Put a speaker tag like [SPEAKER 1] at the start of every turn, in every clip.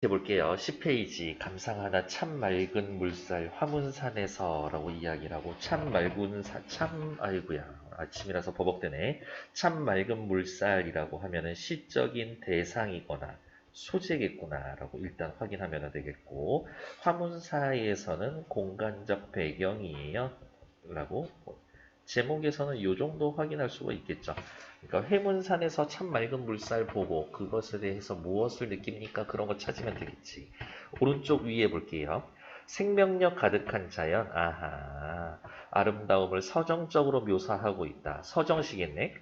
[SPEAKER 1] 해볼게요. 10페이지 감상하나 참 맑은 물살 화문산에서 라고 이야기를 하고 참 맑은 아이고야 아침이라서 버벅대네. 참 맑은 물살이라고 하면은 시적인 대상이거나 소재겠구나 라고 일단 확인하면 되겠고, 화문사에서는 공간적 배경이에요 라고 제목에서는 이 정도 확인할 수가 있겠죠. 그러니까 회문산에서 참 맑은 물살 보고 그것에 대해서 무엇을 느낍니까? 그런 거 찾으면 되겠지. 오른쪽 위에 볼게요. 생명력 가득한 자연. 아하. 아름다움을 서정적으로 묘사하고 있다. 서정시겠네.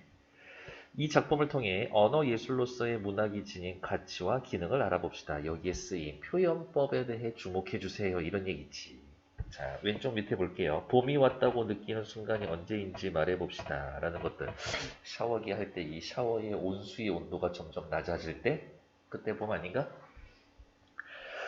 [SPEAKER 1] 이 작품을 통해 언어 예술로서의 문학이 지닌 가치와 기능을 알아봅시다. 여기에 쓰인 표현법에 대해 주목해 주세요. 이런 얘기지. 자, 왼쪽 밑에 볼게요. 봄이 왔다고 느끼는 순간이 언제인지 말해봅시다. 라는 것들. 샤워기 할 때 이 샤워의 온수의 온도가 점점 낮아질 때? 그때 봄 아닌가?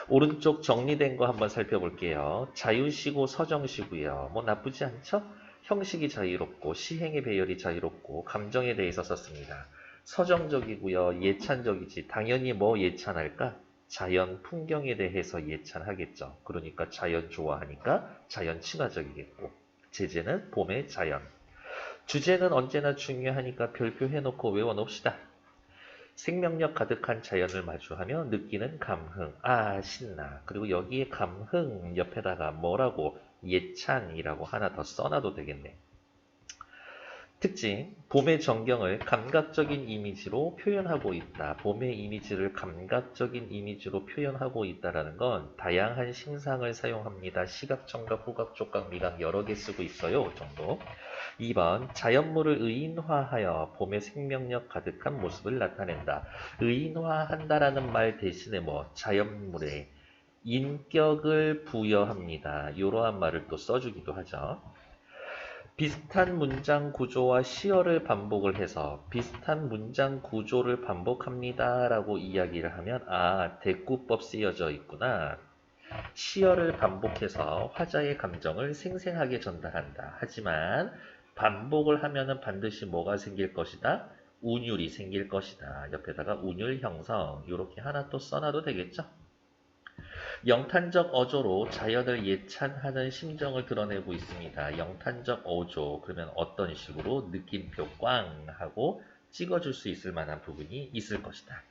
[SPEAKER 1] 오른쪽 정리된 거 한번 살펴볼게요. 자유시고 서정시고요. 뭐 나쁘지 않죠? 형식이 자유롭고 시행의 배열이 자유롭고 감정에 대해서 썼습니다. 서정적이고요. 예찬적이지. 당연히 뭐 예찬할까? 자연 풍경에 대해서 예찬하겠죠. 그러니까 자연 좋아하니까 자연 친화적이겠고. 제재는 봄의 자연. 주제는 언제나 중요하니까 별표 해놓고 외워놓읍시다. 생명력 가득한 자연을 마주하며 느끼는 감흥. 아, 신나. 그리고 여기에 감흥 옆에다가 뭐라고 예찬이라고 하나 더 써놔도 되겠네. 특징, 봄의 전경을 감각적인 이미지로 표현하고 있다. 봄의 이미지를 감각적인 이미지로 표현하고 있다는 건 다양한 심상을 사용합니다. 시각, 청각, 후각, 촉각, 미각 여러 개 쓰고 있어요. 정도. 2번, 자연물을 의인화하여 봄의 생명력 가득한 모습을 나타낸다. 의인화한다라는 말 대신에 뭐 자연물에 인격을 부여합니다. 이러한 말을 또 써주기도 하죠. 비슷한 문장 구조와 시어를 반복을 해서 비슷한 문장 구조를 반복합니다 라고 이야기를 하면 아, 대꾸법 쓰여져 있구나. 시어를 반복해서 화자의 감정을 생생하게 전달한다. 하지만 반복을 하면은 반드시 뭐가 생길 것이다? 운율이 생길 것이다. 옆에다가 운율 형성 이렇게 하나 또 써놔도 되겠죠? 영탄적 어조로 자연을 예찬하는 심정을 드러내고 있습니다. 영탄적 어조, 그러면 어떤 식으로 느낌표 꽝 하고 찍어줄 수 있을 만한 부분이 있을 것이다.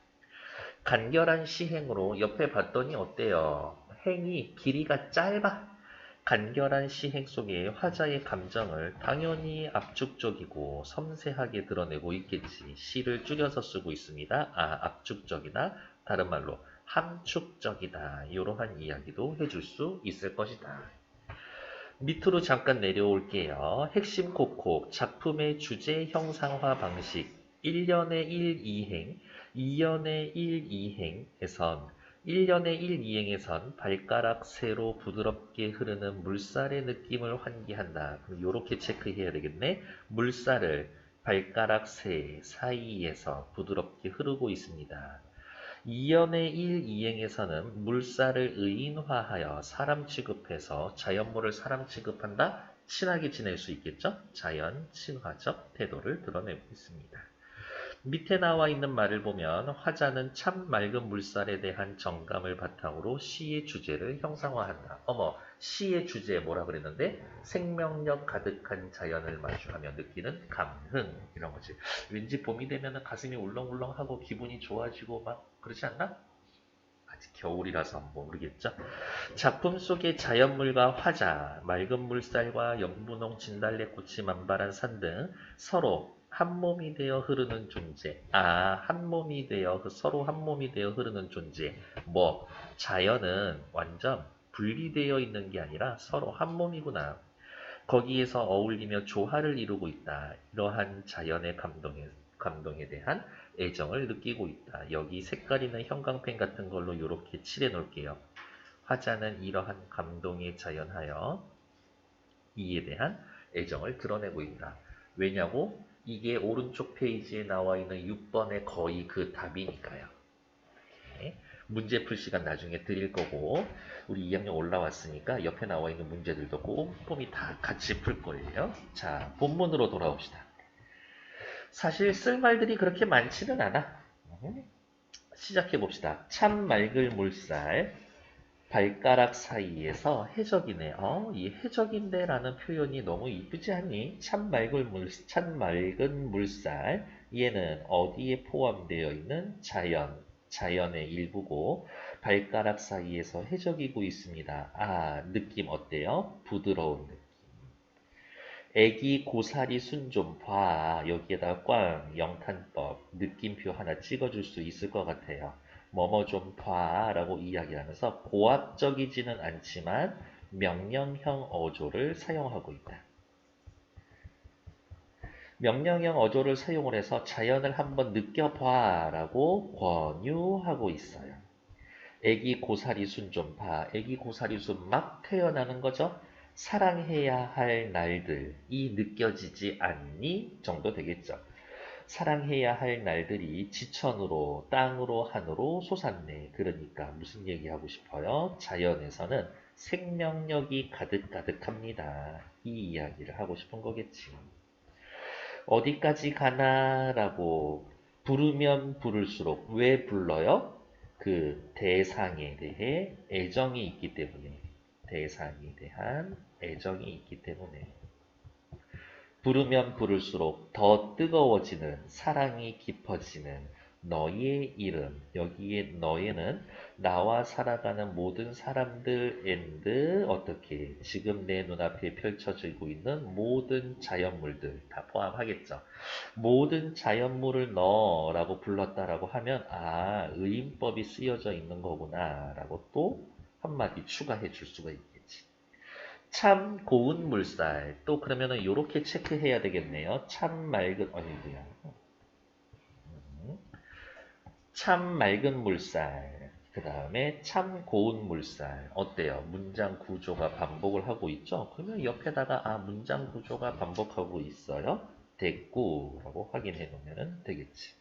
[SPEAKER 1] 간결한 시행으로 옆에 봤더니 어때요? 행이 길이가 짧아. 간결한 시행 속에 화자의 감정을 당연히 압축적이고 섬세하게 드러내고 있겠지. 시를 줄여서 쓰고 있습니다. 아, 압축적이다. 다른 말로 함축적이다. 이러한 이야기도 해줄 수 있을 것이다. 밑으로 잠깐 내려올게요. 핵심 콕콕 작품의 주제 형상화 방식 1년의 1, 2행, 2년의 1, 2행에선 1년의 1, 2행에선 발가락 세로 부드럽게 흐르는 물살의 느낌을 환기한다. 그럼 이렇게 체크해야 되겠네. 물살을 발가락 세 사이에서 부드럽게 흐르고 있습니다. 2연의 1, 2행에서는 물살을 의인화하여 사람 취급해서 자연물을 사람 취급한다? 친하게 지낼 수 있겠죠? 자연 친화적 태도를 드러내고 있습니다. 밑에 나와 있는 말을 보면 화자는 참 맑은 물살에 대한 정감을 바탕으로 시의 주제를 형상화한다. 어머, 시의 주제 뭐라 그랬는데? 생명력 가득한 자연을 마주하며 느끼는 감흥 이런 거지. 왠지 봄이 되면 가슴이 울렁울렁하고 기분이 좋아지고 막 그러지 않나? 아직 겨울이라서 모르겠죠. 작품 속의 자연물과 화자, 맑은 물살과 연분홍 진달래꽃이 만발한 산 등 서로 한 몸이 되어 흐르는 존재. 아, 한 몸이 되어 서로 한 몸이 되어 흐르는 존재. 뭐 자연은 완전 분리되어 있는 게 아니라 서로 한 몸이구나. 거기에서 어울리며 조화를 이루고 있다. 이러한 자연의 감동에 대한 애정을 느끼고 있다. 여기 색깔 있는 형광펜 같은 걸로 이렇게 칠해 놓을게요. 화자는 이러한 감동에 자연하여 이에 대한 애정을 드러내고 있다. 왜냐고? 이게 오른쪽 페이지에 나와 있는 6번의 거의 그 답이니까요. 네. 문제 풀 시간 나중에 드릴 거고 우리 2학년 올라왔으니까 옆에 나와 있는 문제들도 꼼꼼히 다 같이 풀 거예요. 자, 본문으로 돌아옵시다. 사실 쓸 말들이 그렇게 많지는 않아. 시작해 봅시다. 참 맑을 물살, 발가락 사이에서 해적이네. 이 해적인데라는 표현이 너무 이쁘지 않니? 참 맑은 물살. 얘는 어디에 포함되어 있는 자연의 일부고, 발가락 사이에서 해적이고 있습니다. 느낌 어때요? 부드러운 느낌. 애기 고사리 순 좀 봐. 여기에다 꽝, 영탄법, 느낌표 하나 찍어줄 수 있을 것 같아요. 뭐뭐 좀 봐. 라고 이야기하면서 고압적이지는 않지만 명령형 어조를 사용하고 있다. 명령형 어조를 사용을 해서 자연을 한번 느껴봐. 라고 권유하고 있어요. 애기 고사리 순 좀 봐. 애기 고사리 순 막 태어나는 거죠. 사랑해야 할 날들이 느껴지지 않니? 정도 되겠죠. 사랑해야 할 날들이 지천으로 땅으로 하늘로 솟았네. 그러니까 무슨 얘기하고 싶어요? 자연에서는 생명력이 가득가득합니다. 이 이야기를 하고 싶은 거겠지. 어디까지 가나라고 부르면 부를수록 왜 불러요? 그 대상에 대해 애정이 있기 때문에. 대상에 대한 애정이 있기 때문에. 부르면 부를수록 더 뜨거워지는 사랑이 깊어지는 너의 이름. 여기에 너에는 나와 살아가는 모든 사람들 앤드 어떻게 지금 내 눈앞에 펼쳐지고 있는 모든 자연물들 다 포함하겠죠. 모든 자연물을 너라고 불렀다라고 하면 의인법이 쓰여져 있는 거구나 라고 또 한마디 추가해 줄 수가 있겠지. 참 고운 물살. 또 그러면은 요렇게 체크해야 되겠네요. 참 맑은 어디야? 참 맑은 물살. 그 다음에 참 고운 물살. 어때요? 문장 구조가 반복을 하고 있죠? 그러면 옆에다가 문장 구조가 반복하고 있어요. 됐고 라고 확인해 놓으면 되겠지.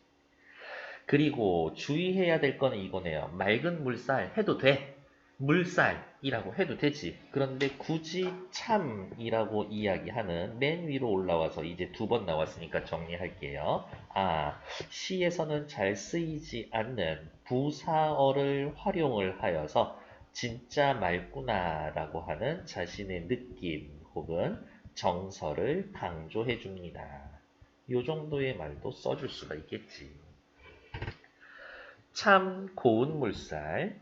[SPEAKER 1] 그리고 주의해야 될 거는 이거네요. 맑은 물살 해도 돼. 물살이라고 해도 되지. 그런데 굳이 참이라고 이야기하는 맨 위로 올라와서 이제 2번 나왔으니까 정리할게요. 시에서는 잘 쓰이지 않는 부사어를 활용을 하여서 진짜 맑구나 라고 하는 자신의 느낌 혹은 정서를 강조해 줍니다. 요 정도의 말도 써줄 수가 있겠지. 참 고운 물살.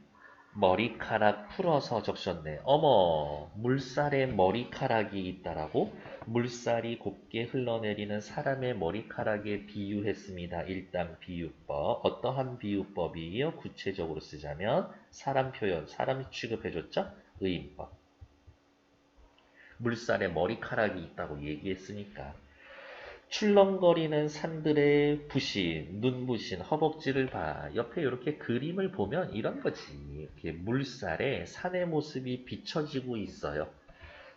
[SPEAKER 1] 머리카락 풀어서 적셨네. 어머, 물살에 머리카락이 있다라고? 물살이 곱게 흘러내리는 사람의 머리카락에 비유했습니다. 일단 비유법. 어떠한 비유법이요? 구체적으로 쓰자면 사람 표현, 사람 취급해줬죠? 의인법. 물살에 머리카락이 있다고 얘기했으니까. 출렁거리는 산들의 부신, 눈부신 허벅지를 봐. 옆에 이렇게 그림을 보면 이런 거지. 이렇게 물살에 산의 모습이 비춰지고 있어요.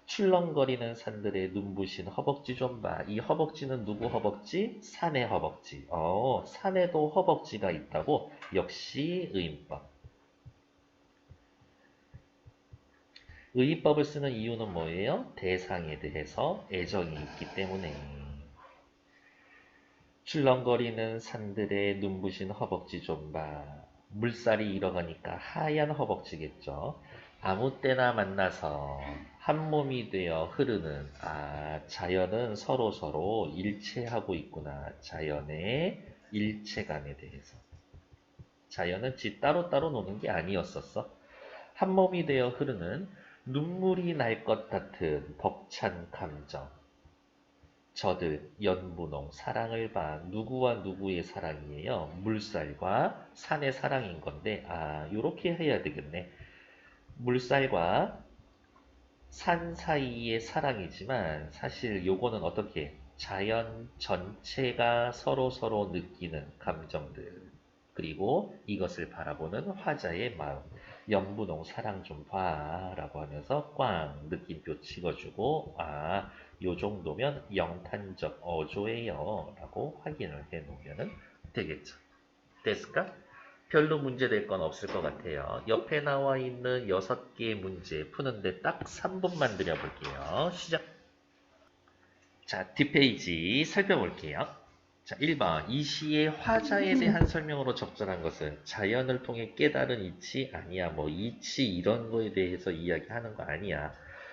[SPEAKER 1] 출렁거리는 산들의 눈부신 허벅지 좀 봐. 이 허벅지는 누구 허벅지? 산의 허벅지. 산에도 허벅지가 있다고? 역시 의인법. 의인법을 쓰는 이유는 뭐예요? 대상에 대해서 애정이 있기 때문에. 출렁거리는 산들의 눈부신 허벅지 좀 봐. 물살이 일어가니까 하얀 허벅지겠죠. 아무 때나 만나서 한 몸이 되어 흐르는 자연은 서로 일체하고 있구나. 자연의 일체감에 대해서. 자연은 지 따로따로 노는 게 아니었었어. 한 몸이 되어 흐르는 눈물이 날 것 같은 벅찬 감정. 저들 연분홍 사랑을 봐. 누구와 누구의 사랑이에요? 물살과 산의 사랑인 건데 요렇게 해야 되겠네. 물살과 산 사이의 사랑이지만 사실 요거는 어떻게 자연 전체가 서로 느끼는 감정들 그리고 이것을 바라보는 화자의 마음 연분홍 사랑 좀 봐 라고 하면서 꽝 느낌표 찍어주고 요 정도면 영탄적 어조예요 라고 확인을 해 놓으면 되겠죠. 됐을까? 별로 문제될 건 없을 것 같아요. 옆에 나와 있는 6개의 문제 푸는데 딱 3분만 들여볼게요. 시작! 자, 뒷페이지 살펴볼게요. 자, 1번. 이 시의 화자에 대한 설명으로 적절한 것은 자연을 통해 깨달은 이치 아니야. 뭐 이치 이런 거에 대해서 이야기하는 거 아니야.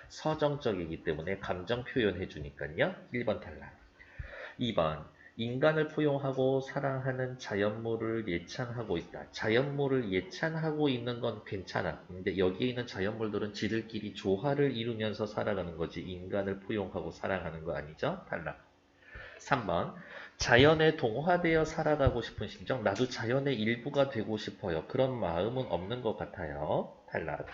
[SPEAKER 1] 서정적이기 때문에 감정 표현해 주니까요. 1번 탈락. 2번. 인간을 포용하고 사랑하는 자연물을 예찬하고 있다. 자연물을 예찬하고 있는 건 괜찮아. 근데 여기에 있는 자연물들은 지들끼리 조화를 이루면서 살아가는 거지. 인간을 포용하고 사랑하는 거 아니죠? 탈락. 3번. 자연에 동화되어 살아가고 싶은 심정. 나도 자연의 일부가 되고 싶어요. 그런 마음은 없는 것 같아요. 탈락.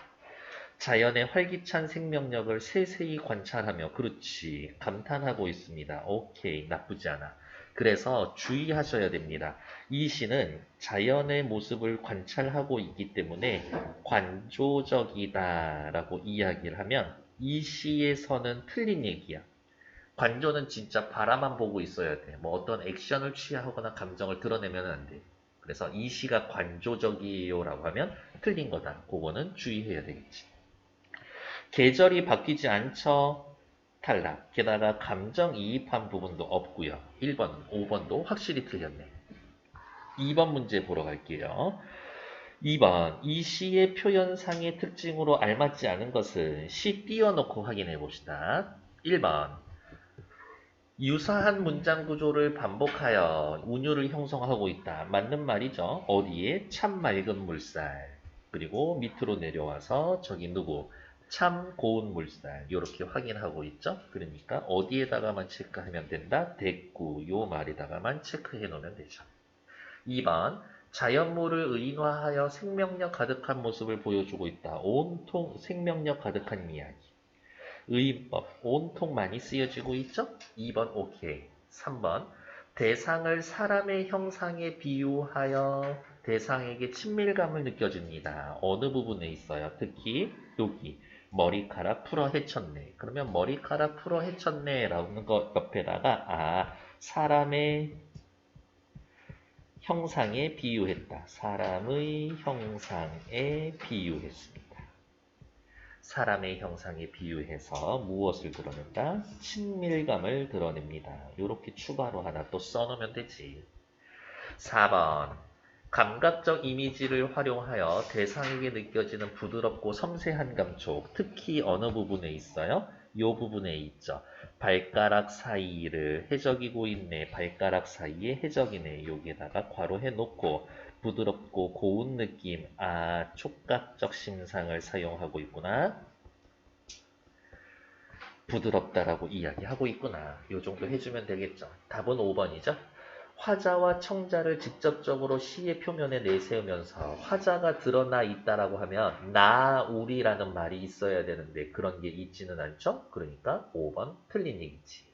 [SPEAKER 1] 자연의 활기찬 생명력을 세세히 관찰하며 그렇지 감탄하고 있습니다. 오케이 나쁘지 않아. 그래서 주의하셔야 됩니다. 이 시는 자연의 모습을 관찰하고 있기 때문에 관조적이다 라고 이야기를 하면 이 시에서는 틀린 얘기야. 관조는 진짜 바라만 보고 있어야 돼. 뭐 어떤 액션을 취하거나 감정을 드러내면 안 돼. 그래서 이 시가 관조적이에요 라고 하면 틀린 거다. 그거는 주의해야 되겠지. 계절이 바뀌지 않죠. 탈락. 게다가 감정이입한 부분도 없고요. 1번, 5번도 확실히 틀렸네. 2번 문제 보러 갈게요. 2번. 이 시의 표현상의 특징으로 알맞지 않은 것은 시 띄워놓고 확인해 봅시다. 1번. 유사한 문장 구조를 반복하여 운율을 형성하고 있다. 맞는 말이죠. 어디에? 참 맑은 물살. 그리고 밑으로 내려와서 저기 누구? 참 고운 물살. 이렇게 확인하고 있죠. 그러니까 어디에다가만 체크하면 된다? 대꾸 요 말에다가만 체크해 놓으면 되죠. 2번. 자연물을 의인화하여 생명력 가득한 모습을 보여주고 있다. 온통 생명력 가득한 이야기. 의인법, 온통 많이 쓰여지고 있죠? 2번 오케이. 3번, 대상을 사람의 형상에 비유하여 대상에게 친밀감을 느껴집니다. 어느 부분에 있어요? 특히 여기 머리카락 풀어 헤쳤네. 그러면 머리카락 풀어 헤쳤네 라는 것 옆에다가 사람의 형상에 비유했다. 사람의 형상에 비유했습니다. 사람의 형상에 비유해서 무엇을 드러낸다? 친밀감을 드러냅니다. 이렇게 추가로 하나 또 써놓으면 되지. 4번. 감각적 이미지를 활용하여 대상에게 느껴지는 부드럽고 섬세한 감촉. 특히 어느 부분에 있어요? 이 부분에 있죠. 발가락 사이를 해적이고 있네. 발가락 사이에 해적이네. 여기에다가 괄호해 놓고 부드럽고 고운 느낌, 촉각적 심상을 사용하고 있구나. 부드럽다라고 이야기하고 있구나. 요 정도 해주면 되겠죠. 답은 5번이죠. 화자와 청자를 직접적으로 시의 표면에 내세우면서 화자가 드러나 있다라고 하면 나, 우리라는 말이 있어야 되는데 그런 게 있지는 않죠. 그러니까 5번 틀린 얘기지.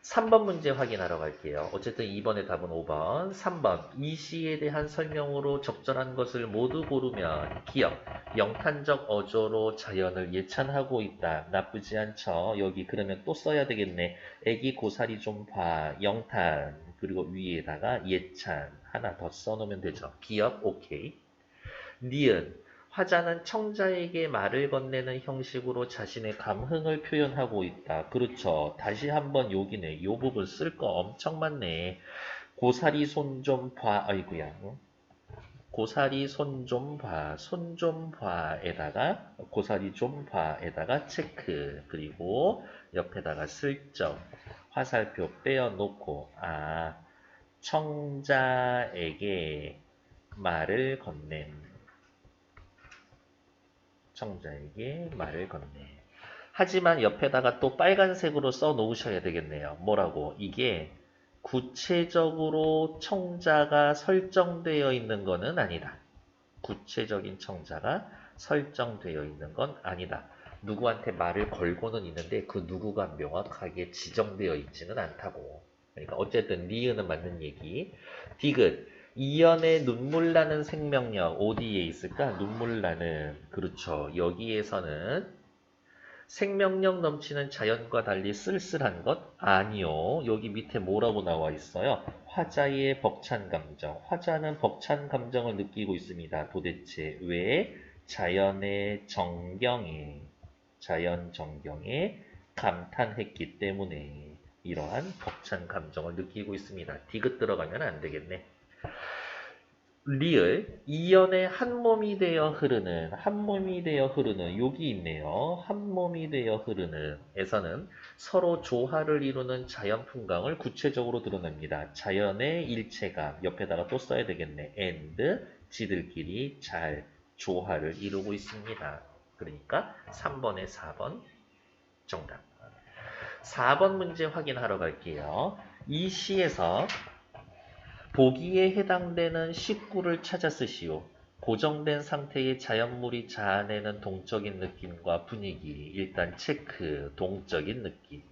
[SPEAKER 1] 3번 문제 확인하러 갈게요. 어쨌든 2번의 답은 5번. 3번. 이 시에 대한 설명으로 적절한 것을 모두 고르면 기억. 영탄적 어조로 자연을 예찬하고 있다. 나쁘지 않죠. 여기 그러면 또 써야 되겠네. 애기 고사리 좀 봐. 영탄. 그리고 위에다가 예찬. 하나 더 써놓으면 되죠. 기억 오케이. 니은. 화자는 청자에게 말을 건네는 형식으로 자신의 감흥을 표현하고 있다. 그렇죠. 다시 한번 여기네. 이 부분 쓸 거 엄청 많네. 고사리 손 좀 봐. 아이고야. 고사리 손 좀 봐. 손 좀 봐에다가 고사리 좀 봐에다가 체크. 그리고 옆에다가 슬쩍 화살표 빼어놓고 청자에게 말을 건넨. 청자에게 말을 건네. 하지만 옆에다가 또 빨간색으로 써 놓으셔야 되겠네요. 뭐라고? 이게 구체적으로 청자가 설정되어 있는 것은 아니다. 구체적인 청자가 설정되어 있는 건 아니다. 누구한테 말을 걸고는 있는데 그 누구가 명확하게 지정되어 있지는 않다고. 그러니까 어쨌든 니은은 맞는 얘기. 디귿. 이연의 눈물 나는 생명력 어디에 있을까? 눈물 나는. 그렇죠. 여기에서는 생명력 넘치는 자연과 달리 쓸쓸한 것? 아니요. 여기 밑에 뭐라고 나와 있어요? 화자의 벅찬 감정. 화자는 벅찬 감정을 느끼고 있습니다. 도대체 왜? 자연의 정경에, 자연 정경에 감탄했기 때문에. 이러한 벅찬 감정을 느끼고 있습니다. 디귿 들어가면 안 되겠네. 리을, 이연의 한 몸이 되어 흐르는, 여기 있네요. 한 몸이 되어 흐르는 에서는 서로 조화를 이루는 자연 풍광을 구체적으로 드러냅니다. 자연의 일체감, 옆에다가 또 써야 되겠네. and, 지들끼리 잘 조화를 이루고 있습니다. 그러니까 3번에 4번 정답. 4번 문제 확인하러 갈게요. 이 시에서 보기에 해당되는 식구를 찾아 쓰시오. 고정된 상태의 자연물이 자아내는 동적인 느낌과 분위기. 일단 체크, 동적인 느낌.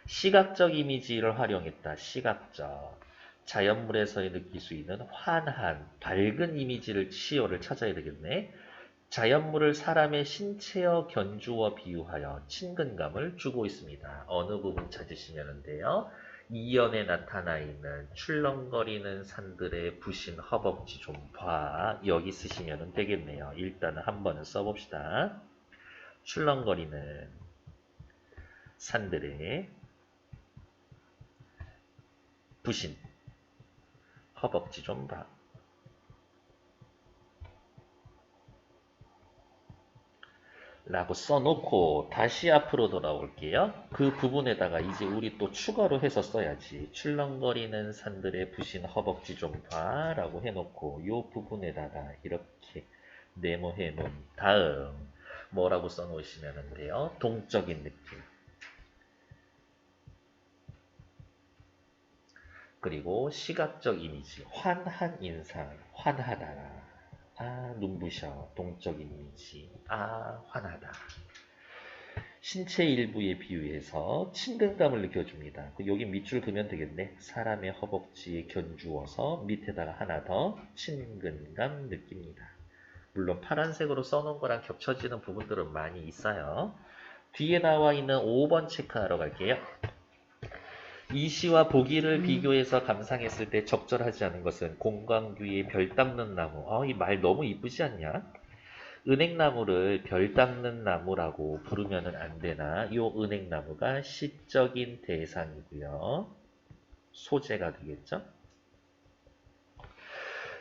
[SPEAKER 1] 시각적 이미지를 활용했다. 시각적. 자연물에서 느낄 수 있는 환한, 밝은 이미지를 시어를 찾아야 되겠네. 자연물을 사람의 신체와 견주어 비유하여 친근감을 주고 있습니다. 어느 부분 찾으시면 돼요. 이연에 나타나 있는 출렁거리는 산들의 부신 허벅지 좀 봐. 여기 쓰시면 되겠네요. 일단은 한 번은 써봅시다. 출렁거리는 산들의 부신 허벅지 좀 봐. 라고 써놓고 다시 앞으로 돌아올게요. 그 부분에다가 이제 우리 또 추가로 해서 써야지. 출렁거리는 산들의 부신 허벅지 좀 봐 라고 해놓고 이 부분에다가 이렇게 네모해 놓은 다음 뭐라고 써놓으시면 돼요. 동적인 느낌. 그리고 시각적 이미지. 환한 인상. 환하다. 아, 눈부셔. 동적인 이미지. 아, 환하다. 신체 일부에 비유해서 친근감을 느껴줍니다. 여기 밑줄 그면 되겠네. 사람의 허벅지에 견주어서 밑에다가 하나 더 친근감 느낍니다. 물론 파란색으로 써놓은 거랑 겹쳐지는 부분들은 많이 있어요. 뒤에 나와 있는 5번 체크하러 갈게요. 이 시와 보기를 비교해서 감상했을 때 적절하지 않은 것은 공광규의 별 닦는 나무. 이 말 너무 이쁘지 않냐? 은행나무를 별 닦는 나무라고 부르면 안 되나? 이 은행나무가 시적인 대상이고요. 소재가 되겠죠?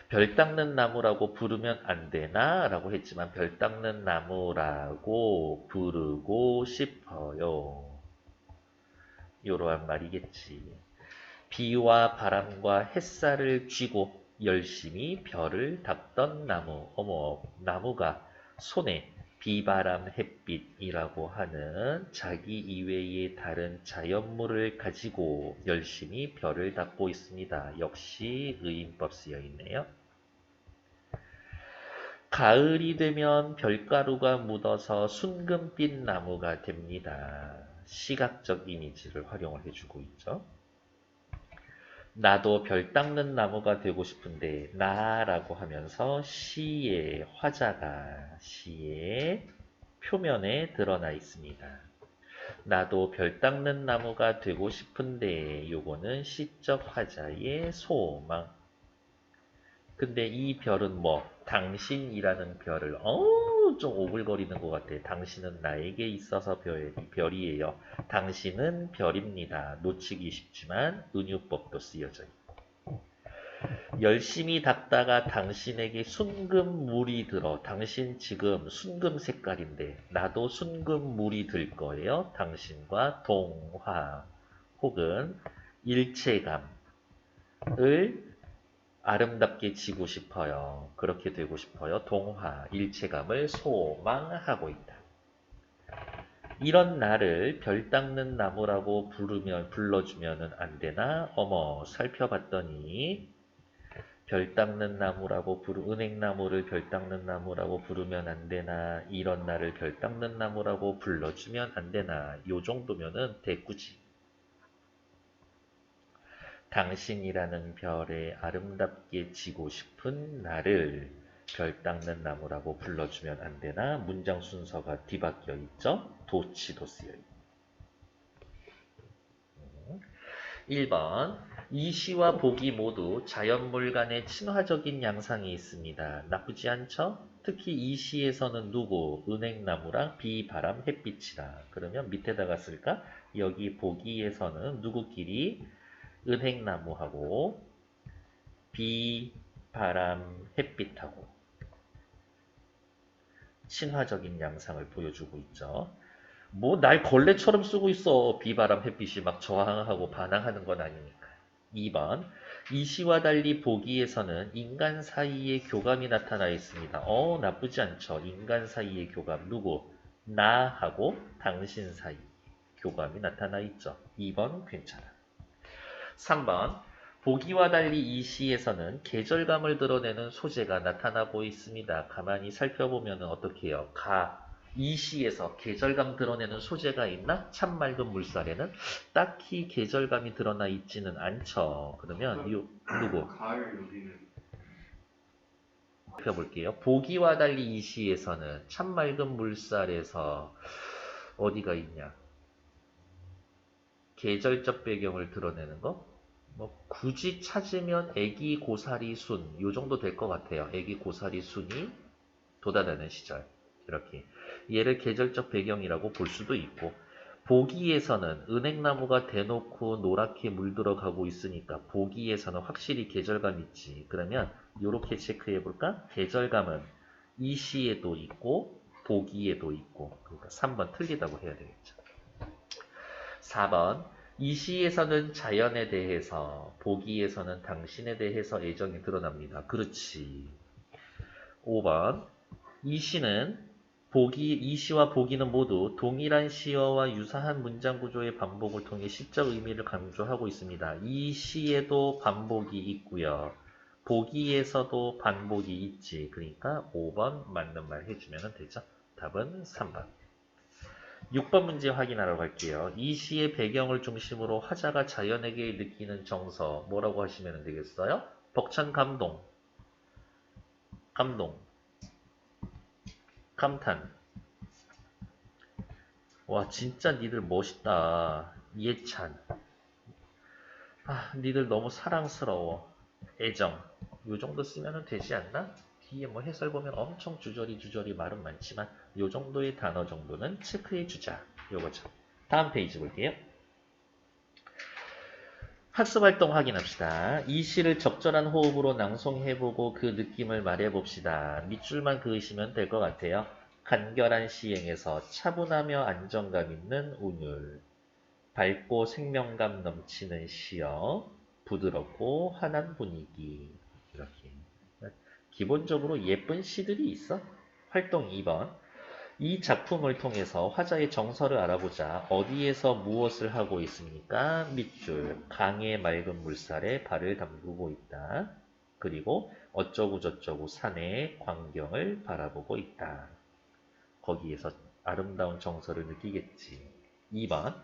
[SPEAKER 1] 별 닦는 나무라고 부르면 안 되나? 라고 했지만 별 닦는 나무라고 부르고 싶어요. 이러한 말이겠지. 비와 바람과 햇살을 쥐고 열심히 별을 닦던 나무. 어머, 나무가 손에 비바람 햇빛이라고 하는 자기 이외의 다른 자연물을 가지고 열심히 별을 닦고 있습니다. 역시 의인법 쓰여 있네요. 가을이 되면 별가루가 묻어서 순금빛 나무가 됩니다. 시각적 이미지를 활용을 해주고 있죠. 나도 별 닦는 나무가 되고 싶은데 나라고 하면서 시의 화자가 시의 표면에 드러나 있습니다. 나도 별 닦는 나무가 되고 싶은데 요거는 시적 화자의 소망. 근데 이 별은 뭐 당신이라는 별을 좀 오글거리는 것 같아. 당신은 나에게 있어서 별이에요. 당신은 별입니다. 놓치기 쉽지만 은유법도 쓰여져 있고. 열심히 닦다가 당신에게 순금물이 들어. 당신 지금 순금 색깔인데 나도 순금물이 들 거예요. 당신과 동화 혹은 일체감을 아름답게 지고 싶어요. 그렇게 되고 싶어요. 동화, 일체감을 소망하고 있다. 이런 나를 별 닦는 나무라고 불러주면 안 되나? 어머, 살펴봤더니 별 닦는 나무라고 은행나무를 별 닦는 나무라고 부르면 안 되나? 이런 나를 별 닦는 나무라고 불러주면 안 되나? 요 정도면은 대꾸지. 당신이라는 별에 아름답게 지고 싶은 나를 별 닦는 나무라고 불러주면 안 되나? 문장 순서가 뒤바뀌어 있죠? 도치도 쓰여 있고. 1번. 이 시와 보기 모두 자연물 간의 친화적인 양상이 있습니다. 나쁘지 않죠? 특히 이 시에서는 누구? 은행나무랑 비, 바람, 햇빛이라. 그러면 밑에다가 쓸까? 여기 보기에서는 누구끼리? 은행나무하고 비, 바람, 햇빛하고 친화적인 양상을 보여주고 있죠. 뭐 날 걸레처럼 쓰고 있어. 비바람 햇빛이 막 저항하고 반항하는 건 아니니까. 2번. 이 시와 달리 보기에서는 인간 사이의 교감이 나타나 있습니다. 나쁘지 않죠. 인간 사이의 교감. 누구? 나하고 당신 사이 교감이 나타나 있죠. 2번 괜찮아. 3번. 보기와 달리 이 시에서는 계절감을 드러내는 소재가 나타나고 있습니다. 가만히 살펴보면 어떻게 해요? 이 시에서 계절감 드러내는 소재가 있나? 참 맑은 물살에는 딱히 계절감이 드러나 있지는 않죠. 그러면 누구?
[SPEAKER 2] 가을 여기는
[SPEAKER 1] 살펴볼게요. 보기와 달리 이 시에서는 참 맑은 물살에서 어디가 있냐? 계절적 배경을 드러내는 거? 뭐 굳이 찾으면 애기 고사리 순, 요 정도 될 것 같아요. 애기 고사리 순이 돋아나는 시절. 이렇게. 얘를 계절적 배경이라고 볼 수도 있고, 보기에서는 은행나무가 대놓고 노랗게 물들어가고 있으니까 보기에서는 확실히 계절감 있지. 그러면 이렇게 체크해 볼까? 계절감은 이 시에도 있고 보기에도 있고, 그러니까 3번 틀리다고 해야 되겠죠. 4번. 이 시에서는 자연에 대해서, 보기에서는 당신에 대해서 애정이 드러납니다. 그렇지. 5번. 이 시와 보기는 모두 동일한 시어와 유사한 문장 구조의 반복을 통해 시적 의미를 강조하고 있습니다. 이 시에도 반복이 있고요. 보기에서도 반복이 있지. 그러니까 5번 맞는 말 해주면 되죠. 답은 3번. 6번 문제 확인하러 갈게요. 이 시의 배경을 중심으로 화자가 자연에게 느끼는 정서 뭐라고 하시면 되겠어요? 벅찬 감동, 감탄. 와 진짜 니들 멋있다. 예찬. 니들 너무 사랑스러워. 애정. 요 정도 쓰면 되지 않나? 뒤에 뭐 해설 보면 엄청 주저리 말은 많지만 요 정도의 단어 정도는 체크해 주자. 요거죠. 다음 페이지 볼게요. 학습활동 확인합시다. 이 시를 적절한 호흡으로 낭송해보고 그 느낌을 말해봅시다. 밑줄만 그으시면 될 것 같아요. 간결한 시행에서 차분하며 안정감 있는 운율, 밝고 생명감 넘치는 시어, 부드럽고 환한 분위기. 이렇게 기본적으로 예쁜 시들이 있어. 활동 2번. 이 작품을 통해서 화자의 정서를 알아보자. 어디에서 무엇을 하고 있습니까? 밑줄. 강의 맑은 물살에 발을 담그고 있다. 그리고 어쩌고 저쩌고 산의 광경을 바라보고 있다. 거기에서 아름다운 정서를 느끼겠지. 2번.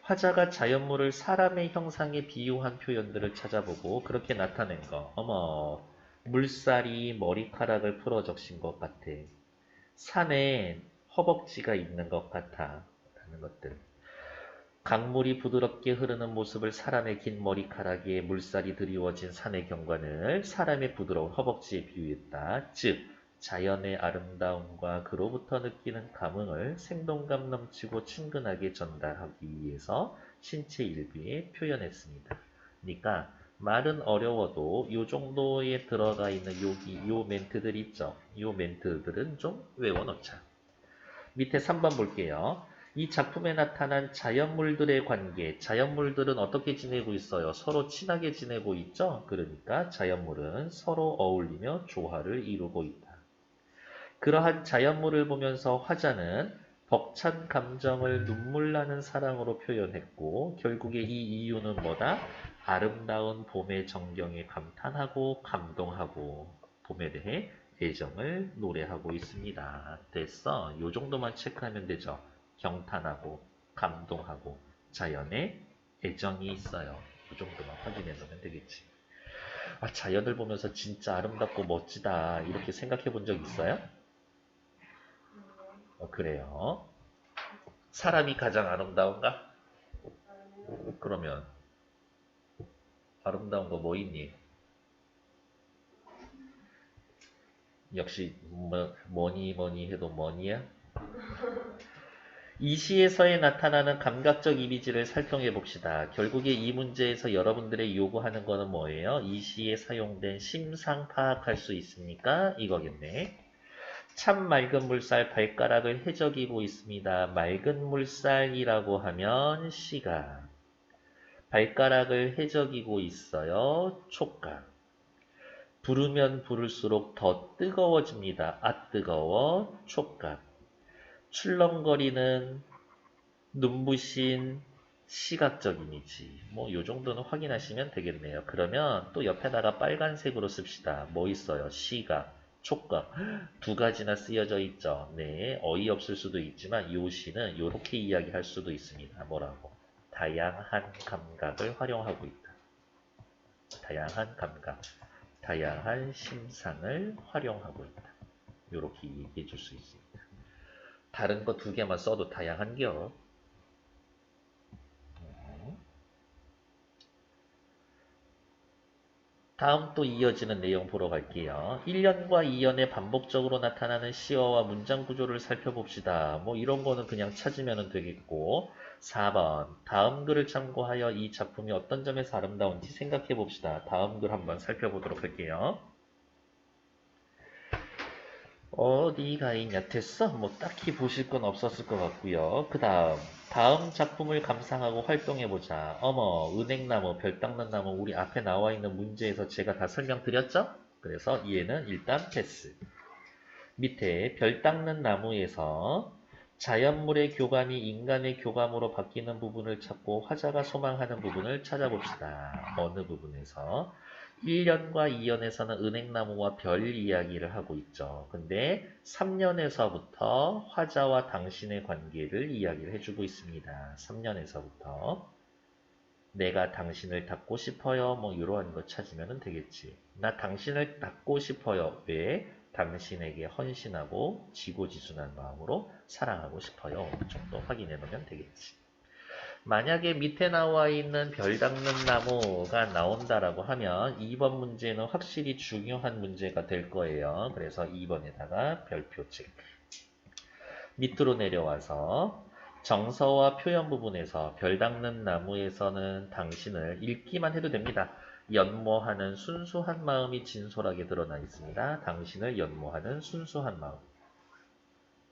[SPEAKER 1] 화자가 자연물을 사람의 형상에 비유한 표현들을 찾아보고 그렇게 나타낸 거. 어머, 물살이 머리카락을 풀어 적신 것 같아. 산에 허벅지가 있는 것 같아. 라는 것들. 강물이 부드럽게 흐르는 모습을 사람의 긴 머리카락에 물살이 드리워진 산의 경관을 사람의 부드러운 허벅지에 비유했다. 즉, 자연의 아름다움과 그로부터 느끼는 감흥을 생동감 넘치고 친근하게 전달하기 위해서 신체 일부에 표현했습니다. 그러니까 말은 어려워도 요 정도에 들어가 있는 요 멘트들 있죠. 요 멘트들은 좀 외워놓자. 밑에 3번 볼게요. 이 작품에 나타난 자연물들의 관계, 자연물들은 어떻게 지내고 있어요? 서로 친하게 지내고 있죠? 그러니까 자연물은 서로 어울리며 조화를 이루고 있다. 그러한 자연물을 보면서 화자는 벅찬 감정을 눈물 나는 사랑으로 표현했고 결국에 이 이유는 뭐다? 아름다운 봄의 정경에 감탄하고 감동하고 봄에 대해 애정을 노래하고 있습니다. 됐어. 요 정도만 체크하면 되죠. 경탄하고 감동하고 자연에 애정이 있어요. 요 정도만 확인해 놓으면 되겠지. 자연을 보면서 진짜 아름답고 멋지다 이렇게 생각해 본 적 있어요? 그래요. 사람이 가장 아름다운가? 그러면 아름다운 거 뭐 있니? 역시 뭐니 해도 뭐니야? 이 시에서의 나타나는 감각적 이미지를 살펴해 봅시다. 결국에 이 문제에서 여러분들의 요구하는 거는 뭐예요? 이 시에 사용된 심상 파악할 수 있습니까? 이거겠네. 참 맑은 물살 발가락을 헤적이고 있습니다. 맑은 물살이라고 하면 시각. 발가락을 헤적이고 있어요. 촉각. 부르면 부를수록 더 뜨거워집니다. 아 뜨거워. 촉각. 출렁거리는 눈부신 시각적 이미지. 뭐 요 정도는 확인하시면 되겠네요. 그러면 또 옆에다가 빨간색으로 씁시다. 뭐 있어요? 시각, 촉각. 두 가지나 쓰여져 있죠. 네, 어이없을 수도 있지만 요 시는 요렇게 이야기할 수도 있습니다. 뭐라고? 다양한 감각을 활용하고 있다. 다양한 감각, 다양한 심상을 활용하고 있다. 요렇게 얘기해 줄 수 있습니다. 다른 거 두 개만 써도 다양한겨. 다음 또 이어지는 내용 보러 갈게요. 1년과 2년에 반복적으로 나타나는 시어와 문장 구조를 살펴봅시다. 뭐 이런 거는 그냥 찾으면 되겠고 4번 다음 글을 참고하여 이 작품이 어떤 점에서 아름다운지 생각해 봅시다. 다음 글 한번 살펴보도록 할게요. 어디가 있냐 됐어? 뭐 딱히 보실 건 없었을 것 같고요. 그 다음 작품을 감상하고 활동해보자. 어머 은행나무 별 닦는 나무 우리 앞에 나와 있는 문제에서 제가 다 설명드렸죠? 그래서 얘는 일단 패스. 밑에 별 닦는 나무에서 자연물의 교감이 인간의 교감으로 바뀌는 부분을 찾고 화자가 소망하는 부분을 찾아봅시다. 어느 부분에서? 1년과 2년에서는 은행나무와 별 이야기를 하고 있죠. 근데 3년에서부터 화자와 당신의 관계를 이야기를 해주고 있습니다. 3년에서부터 내가 당신을 닮고 싶어요. 뭐 이러한 거 찾으면 되겠지. 나 당신을 닮고 싶어요. 왜? 당신에게 헌신하고 지고지순한 마음으로 사랑하고 싶어요. 정도 확인해 놓으면 되겠지. 만약에 밑에 나와 있는 별 닦는 나무가 나온다라고 하면 2번 문제는 확실히 중요한 문제가 될 거예요. 그래서 2번에다가 별표 체크. 밑으로 내려와서 정서와 표현 부분에서 별 닦는 나무에서는 당신을 읽기만 해도 됩니다. 연모하는 순수한 마음이 진솔하게 드러나 있습니다. 당신을 연모하는 순수한 마음.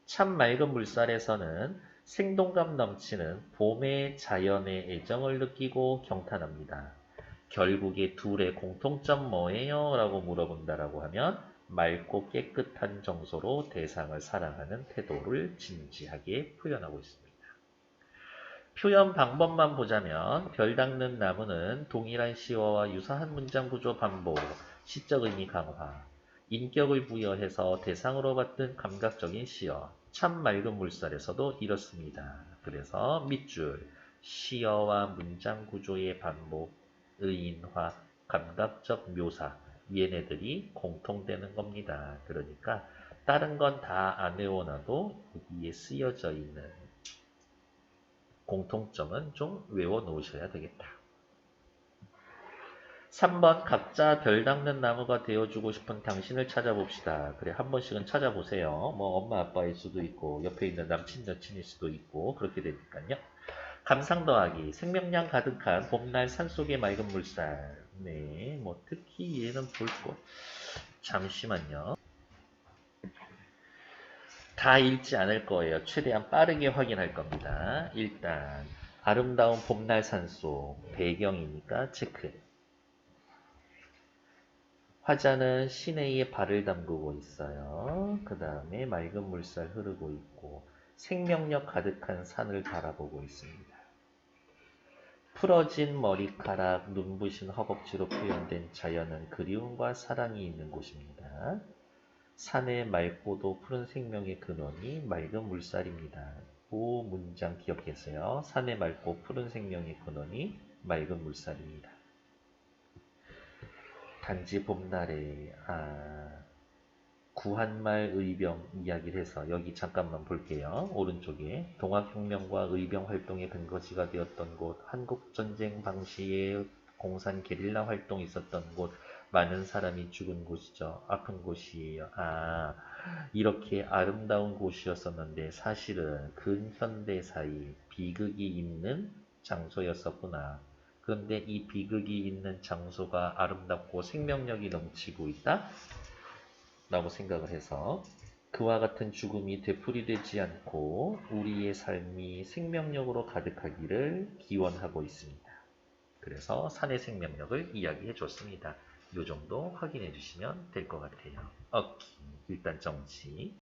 [SPEAKER 1] 참 맑은 물살에서는 생동감 넘치는 봄의 자연의 애정을 느끼고 경탄합니다. 결국에 둘의 공통점 뭐예요? 라고 물어본다라고 하면 맑고 깨끗한 정서로 대상을 사랑하는 태도를 진지하게 표현하고 있습니다. 표현 방법만 보자면 별 닦는 나무는 동일한 시어와 유사한 문장 구조 반복, 시적 의미 강화, 인격을 부여해서 대상으로 받은 감각적인 시어, 참 맑은 물살에서도 이렇습니다. 그래서 밑줄, 시어와 문장 구조의 반복, 의인화, 감각적 묘사, 얘네들이 공통되는 겁니다. 그러니까 다른 건 다 안 외워놔도 여기에 쓰여져 있는 공통점은 좀 외워 놓으셔야 되겠다. 3번 각자 별 닦는 나무가 되어주고 싶은 당신을 찾아봅시다. 그래 한 번씩은 찾아보세요. 뭐 엄마 아빠일 수도 있고 옆에 있는 남친 여친일 수도 있고 그렇게 되니까요. 감상 더하기 생명량 가득한 봄날 산속의 맑은 물살. 네, 뭐 특히 얘는 볼 거. 잠시만요. 다 읽지 않을 거예요. 최대한 빠르게 확인할 겁니다. 일단 아름다운 봄날 산속 배경이니까 체크. 화자는 시내에 발을 담그고 있어요. 그 다음에 맑은 물살 흐르고 있고 생명력 가득한 산을 바라보고 있습니다. 풀어진 머리카락, 눈부신 허벅지로 표현된 자연은 그리움과 사랑이 있는 곳입니다. 산의 맑고도 푸른 생명의 근원이 맑은 물살입니다. 그 문장 기억해서요. 산의 맑고 푸른 생명의 근원이 맑은 물살입니다. 단지 봄날에 구한말 의병 이야기를 해서 여기 잠깐만 볼게요. 오른쪽에 동학혁명과 의병 활동의 근거지가 되었던 곳, 한국전쟁 당시에 공산 게릴라 활동이 있었던 곳, 많은 사람이 죽은 곳이죠. 아픈 곳이에요. 아, 이렇게 아름다운 곳이었었는데 사실은 근현대 사이 비극이 있는 장소였었구나. 그런데 이 비극이 있는 장소가 아름답고 생명력이 넘치고 있다? 라고 생각을 해서 그와 같은 죽음이 되풀이되지 않고 우리의 삶이 생명력으로 가득하기를 기원하고 있습니다. 그래서 산의 생명력을 이야기해 줬습니다. 이 정도 확인해 주시면 될 것 같아요. 오케이. 일단 정지.